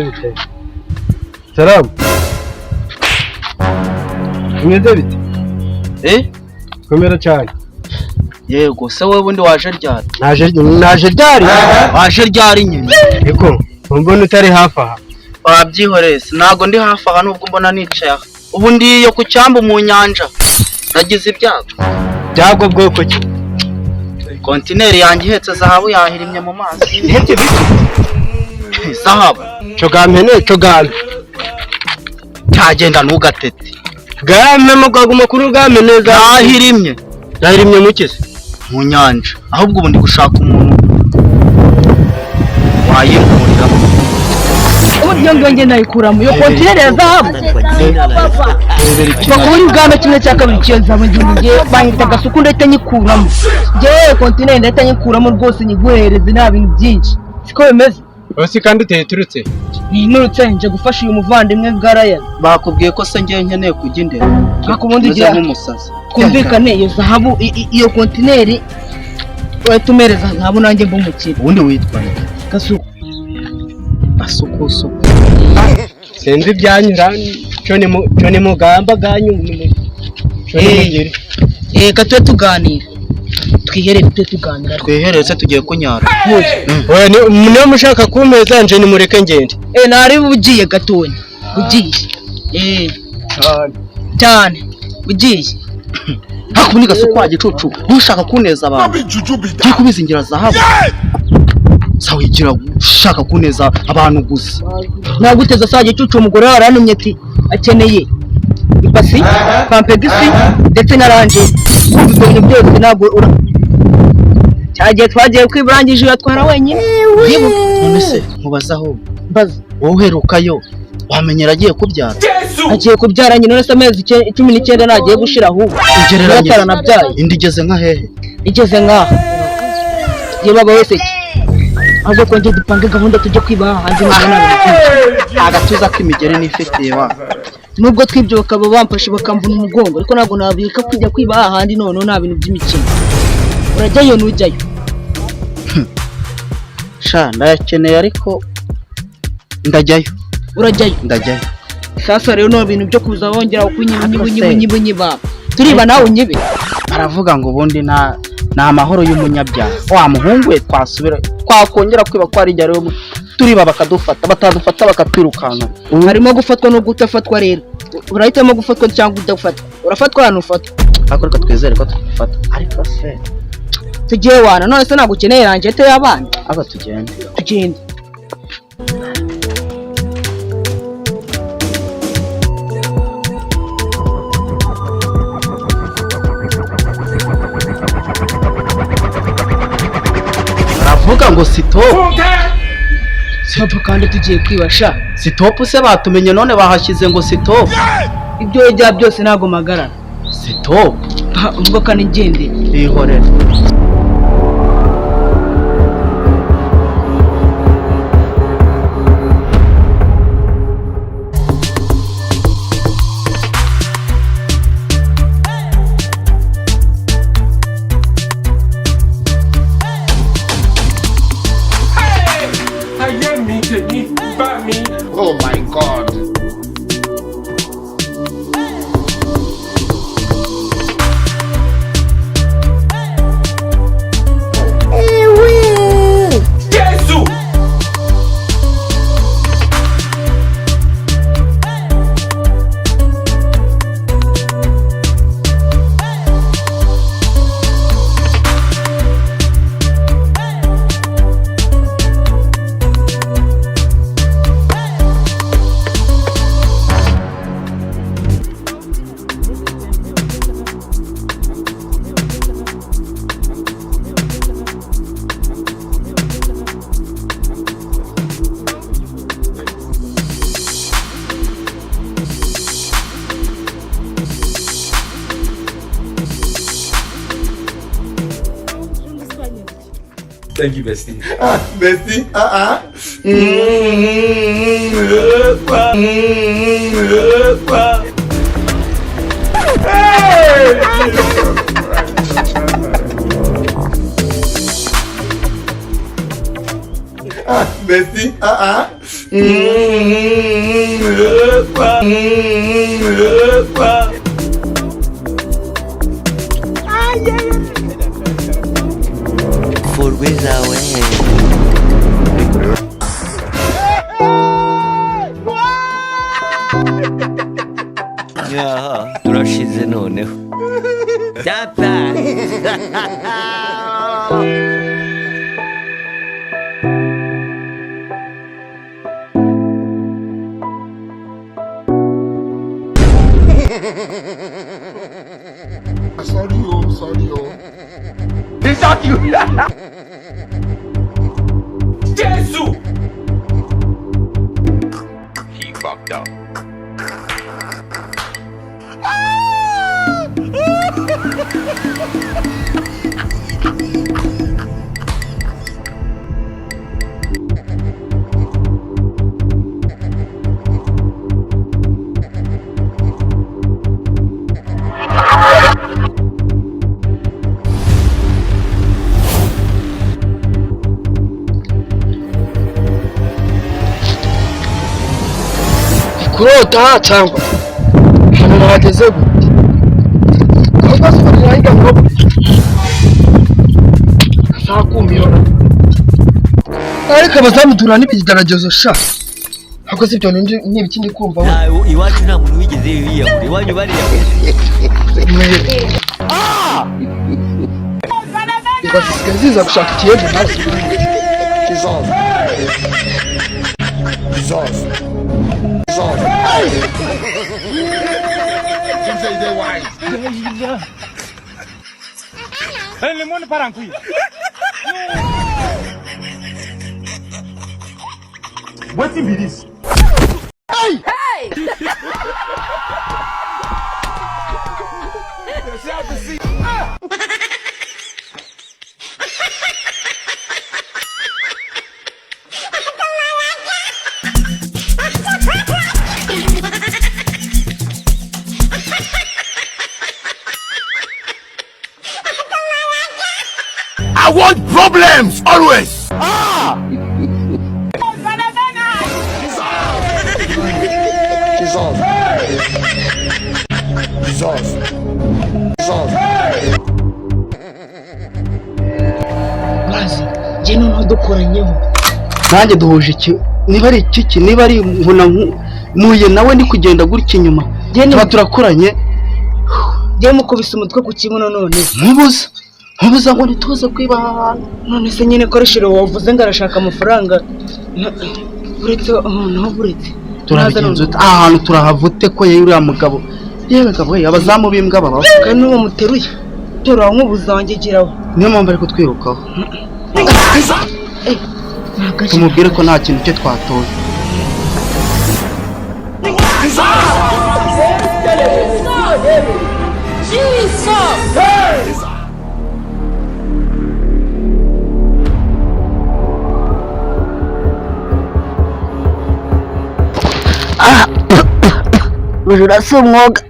bite? Selam. Bimeze bite? Komera cyane. Yego se wowe bundi waje ryari? Naje ryari? Waje ryari nyine? Eko, mbona utari hafi aha. Wabyihoreye nago ndi hafi aha nubwo mbona nicaye aha. Ubu ndiyo ku cyambu mu nyanja. Nagize ibyago. Byago bwoko ki? Kontineri yanjye ihetse zahabu yahirimye mu mazi. Ihetse biki? Zahabu. Cogame. Cyagenda nugatete. Game mugaguma kuri game neza. Yahirimye mukese mu nyanja. Ahubwo ubu ndi gushaka umuntu wayimurira. Uburyo ngenge nayikuramo yo kontineri ya zahabu. Bakuri bwame kimwe cya kabiri cyo zahabu ngiye bahita gasuku ndetse nyikuramo. Je kontineri ndetse nyikuramo rwose nyiguhereze nta bintu byinshi. Siko bimeze. Bose kandi uteturutse. Ninurutse nje gufasha uyu muvandimwe bwaraya. Bakubwiye ko se ngiye nkeneye kujya indera. Akubundi gira nk'umusazi. Kumvikane iyo zahabu iyo kontineri wetumereza zahabu nanjye mbumukire. Ubundi witwa Gasuku. Asuku. Senzi byanyura cyo ni mugamba ganyu. Katwe tuganira. Twiheretse tugiye kunyara. Oya niyo mushaka kumeza nje nimureke ngende. Nari bugiye gatonya. Ugiye. Cyane. Ugiye. Hakuni Gasuku wagicucu. Ushaka kuneza abantu. Ngiye kubizingira zahabu. Sawigira ushaka kuneza abantu gusa. Naguteza saje cucu umugore waranumye ati akeneye ipasi, pampegisi ndetse na ranje. Ibintu byose nago cyagiye twagiye kwiburangije yatwara wenyine. None se mubazaho. Mbaza. Wowe uherukayo wamenyera agiye kubyara. Agiye kubyara nyine none amezi 19 nagiye gushira ahubwo. Ugereranya nabyaye. Indi igeze nka hehe? Igeze nka. Ye baba wese aje konje dupange gahunda tujye kwiba hanze n'abana. Agatuza k'imigere nifitiye wa. Nubwo twibyo bakaba bamfashe bakamvuna umugongo ariko nago nabika kujya kwiba ahandi none nta bintu by'imikino. Urajyayo nujyayo. Sha ndayakeneye ariko ndajyayo. Urajyayo. Ndajyayo. Sasa rero no bintu byo kuza wongera kunyiba. Turiba nawe unyibe. Baravuga ngo ubundi na amahoro y'umunyabyaha. Wa muhungu we twasubira twakongera kwiba ko ari rero turiba bakadufata batadufata bakatwirukana. Harimo gufatwa no gutafatwa rero. Urahitamo gufatwa cyangwa udafatwa. Urafatwa hano ufatwa. Ariko twizere ko twafata. Ariko se tugiye wana none se nagukeneye ranje te y'abana. Aba tugende. Vuga ngo sitopu kandi tugiye kwibasha. Sitopu se batumenye none bahashyize ngo sitopu. Ibyo ijya byose nago magara. Sitopu ubwo kandi ngende ihorera. Oh my God. Thank you, bestie. Bestie? Bestie. For away. 야, turashize noneho. Data. Sorry. It's not you. Jesus. He fucked up. kurota cyangwa hano nahageze gute ahubwo siporo yahiga ngo azakumira ariko abazamutura n'ibigeragezo sha ahubwo si byo n'ibikindi kumva we iwacu nta muntu wigeze yiyahura iwanyu bariyahura igasiga ziza gushaka ikiyede hasi Jesus. What be this? Hey! I want problems always. Jesus. mazi njye noneho dukoranyeho nanjye duhuje iki niba ari iki niba ari nkuna muye nawe ndi kugenda gutya inyuma tuba turakoranye njye mukubise umutwe ku kibuno none nkubuza ngo ntituze kwiba ahantu none se nyine koreshero wavuze ngo arashaka amafaranga uretse buretse turabigenza ahantu turahavute ko yewe uriya mugabo yewe gabo abazamu bimbwa baba kandi uwo muteruye terura nkubuza wanjye giraho niyo mpamvu ari kutwirukaho tumubwire ko nta kintu cye twatoye bujura si umwuga